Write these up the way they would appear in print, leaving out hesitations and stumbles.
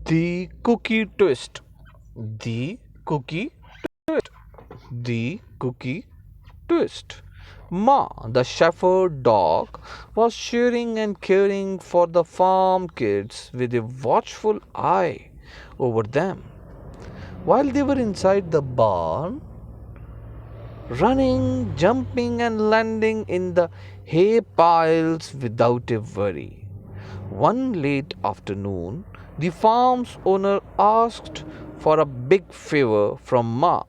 The cookie twist. The cookie twist. The cookie twist. Ma, the shepherd dog, was sharing and caring for the farm kids with a watchful eye over them. While they were inside the barn, running, jumping, and landing in the hay piles without a worry. One late afternoon, the farm's owner asked for a big favor from Ma,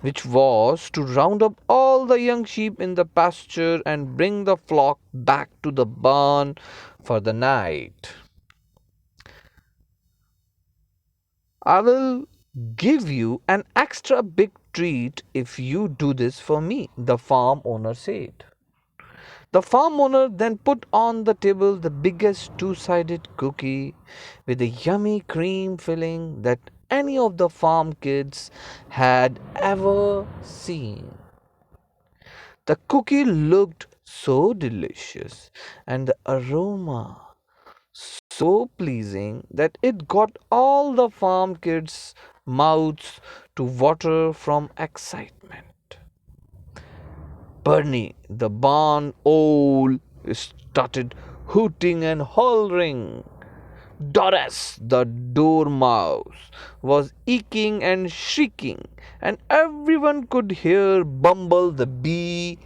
which was to round up all the young sheep in the pasture and bring the flock back to the barn for the night. I will give you an extra big treat if you do this for me, the farm owner said. The farm owner then put on the table the biggest two sided cookie with a yummy cream filling that any of the farm kids had ever seen. The cookie looked so delicious and the aroma so pleasing that it got all the farm kids' mouths to water from excitement. Bernie, the barn owl, started hooting and hollering. Doris, the dormouse, was eking and shrieking, and everyone could hear Bumble the bee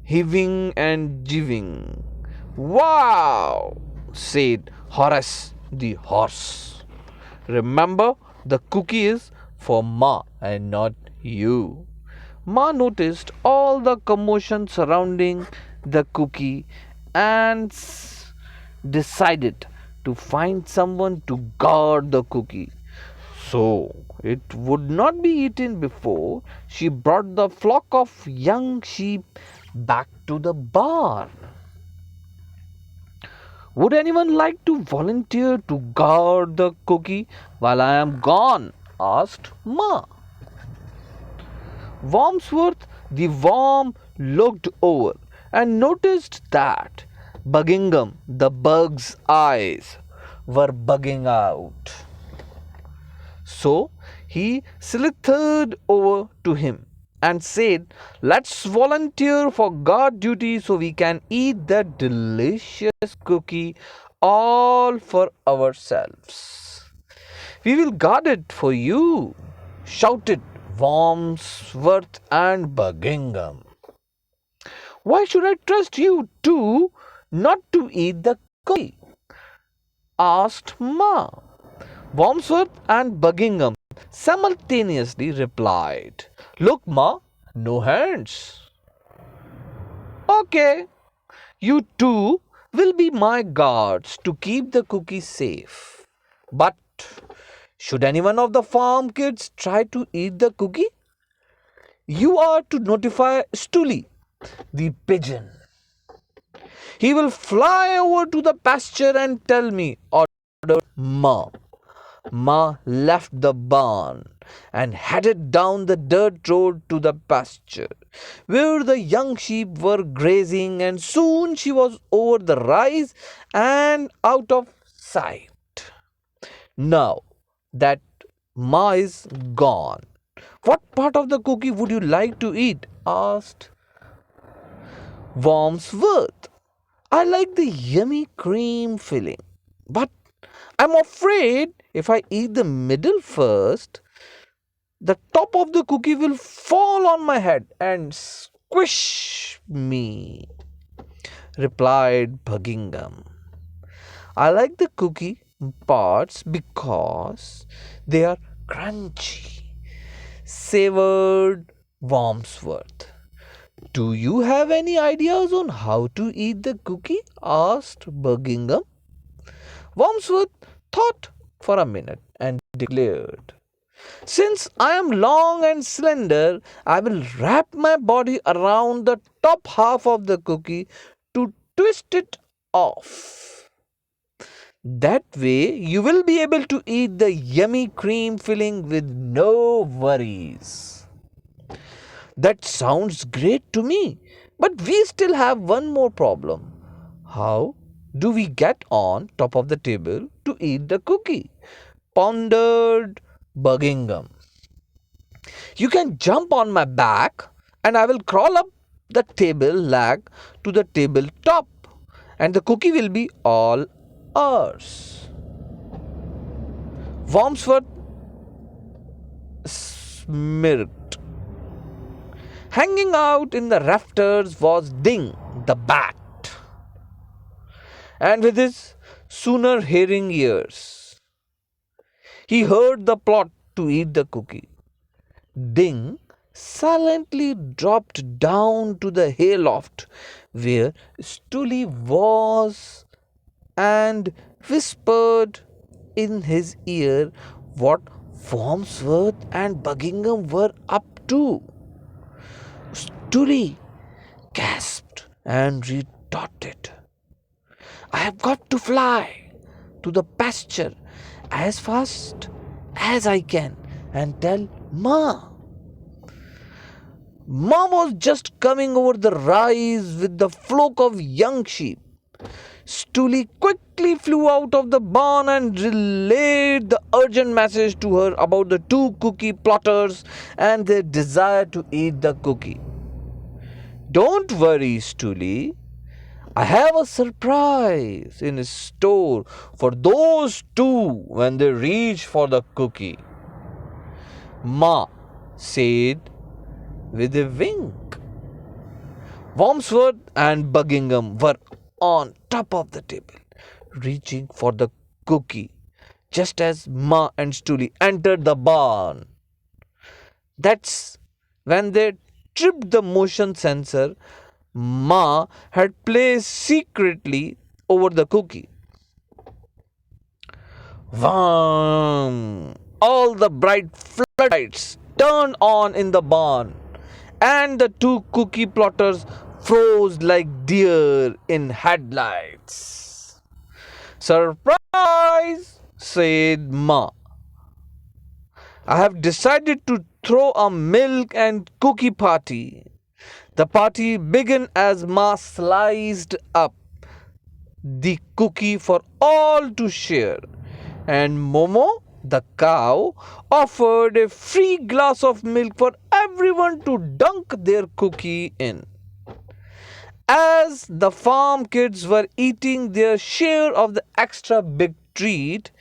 heaving and jiving. Wow, said Horace the horse. Remember, the cookie is for Ma and not you. Ma noticed all the commotion surrounding the cookie and decided to find someone to guard the cookie so it would not be eaten before she brought the flock of young sheep back to the barn. Would anyone like to volunteer to guard the cookie while I am gone? Asked Ma. Wormsworth the worm looked over and noticed that Buckingham the bug's eyes were bugging out. So he slithered over to him and said, "Let's volunteer for guard duty so we can eat that delicious cookie all for ourselves." "We will guard it for you," shouted Wormsworth and Buckingham. "Why should I trust you two not to eat the cookie?" asked Ma. Wormsworth and Buckingham simultaneously replied, "Look, Ma, no hands." "Okay, you two will be my guards to keep the cookie safe. But should any one of the farm kids try to eat the cookie, you are to notify Stully, the pigeon. He will fly over to the pasture and tell me," ordered Ma. Ma left the barn and headed down the dirt road to the pasture, where the young sheep were grazing, and soon she was over the rise and out of sight. "Now that Ma is gone, what part of the cookie would you like to eat?" asked Wormsworth. "I like the yummy cream filling, but I'm afraid if I eat the middle first, the top of the cookie will fall on my head and squish me," replied Buckingham. "I like the cookie parts because they are crunchy," savored Wormsworth. "Do you have any ideas on how to eat the cookie?" asked Buckingham. Wormsworth thought for a minute and declared, "Since I am long and slender, I will wrap my body around the top half of the cookie to twist it off. That way, you will be able to eat the yummy cream filling with no worries." "That sounds great to me, but we still have one more problem. How do we get on top of the table to eat the cookie? pondered Buckingham. You can jump on my back, and I will crawl up the table leg to the table top, and the cookie will be all ours. Wormsworth smirked. Hanging out in the rafters was Ding the bat, and with his sooner hearing ears, he heard the plot to eat the cookie. Ding silently dropped down to the hayloft where Stuley was and whispered in his ear what Wormsworth and Buckingham were up to. Stuley gasped and retorted, I have got to fly to the pasture as fast as I can and tell Ma. Ma was just coming over the rise with the flock of young sheep. Stuley quickly flew out of the barn and relayed the urgent message to her about the two cookie plotters and their desire to eat the cookie. Don't worry, Stuley. I have a surprise in store for those two when they reach for the cookie, Ma said with a wink. Wormsworth and Buckingham were on top of the table, reaching for the cookie, just as Ma and Stuley entered the barn. That's when they tripped the motion sensor Ma had placed secretly over the cookie. Wham! All the bright floodlights turned on in the barn, and the two cookie plotters froze like deer in headlights. Surprise! Said Ma. I have decided to throw a milk and cookie party. The party began as Ma sliced up the cookie for all to share, and Momo, the cow, offered a free glass of milk for everyone to dunk their cookie in. As the farm kids were eating their share of the extra big treat,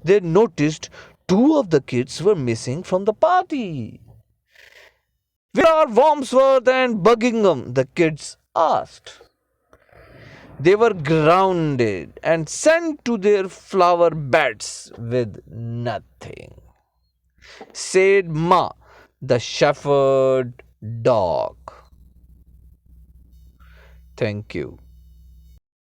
they noticed two of the kids were missing from the party. Where are Wormsworth and Buckingham? The kids asked. They were grounded and sent to their flower beds with nothing, said Ma, the shepherd dog. Thank you.